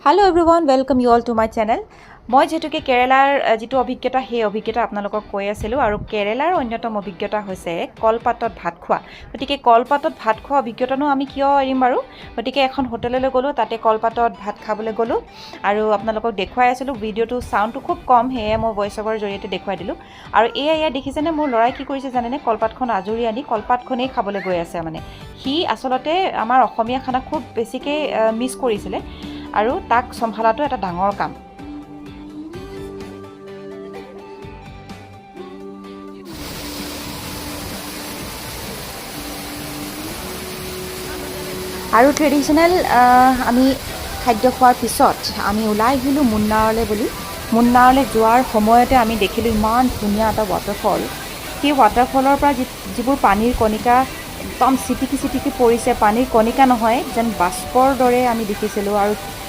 Hello everyone, welcome you all to my channel. মই যেতুকে কেৰালাৰ যেটো অভিজ্ঞতা হে অভিজ্ঞতা আপোনালোকক কৈ আছিলো আৰু কেৰালাৰ অন্যতম অভিজ্ঞতা হৈছে কলপাতত ভাত খোৱা। গতিকে কলপাতত ভাত খোৱা অভিজ্ঞতানো আমি কিয় এৰিম বাৰু? গতিকে এখন হোটেললৈ গলো, তাতে কলপাতত ভাত খাবলৈ গলো আৰু আপোনালোকক দেখুৱাই আছিলো। ভিডিওটো সাউন্ডটো খুব কম, হে মই ভয়েস ওভাৰৰ জৰিয়তে দেখুৱাই দিলো। আৰু এয়া দেখিছেনে মোৰ লৰাই কি কৰিছে জানেনে? কলপাতখন আজৰি আনি কলপাতখনেই খাবলৈ গৈ আছে মানে। হি আসলতে আমাৰ অসমীয়া খানা খুব বেছিকৈ মিছ কৰিছিলে আৰু তাক সম্ভালাটো এটা ডাঙৰ কাম। আৰু ট্ৰেডিশনেল আমি খাদ্য খোৱাৰ পিছত আমি ওলাই আহিলোঁ মুন্নাৰলৈ বুলি। মুন্নাৰলৈ যোৱাৰ সময়তে আমি দেখিলোঁ ইমান ধুনীয়া এটা ৱাটাৰফল। সেই ৱাটাৰফলৰ পৰা যিবোৰ পানীৰ কণিকা একদম চিটিকি চিটিকি পৰিছে, পানীৰ কণিকা নহয় যেন বাষ্পৰ দৰে আমি দেখিছিলোঁ। আৰু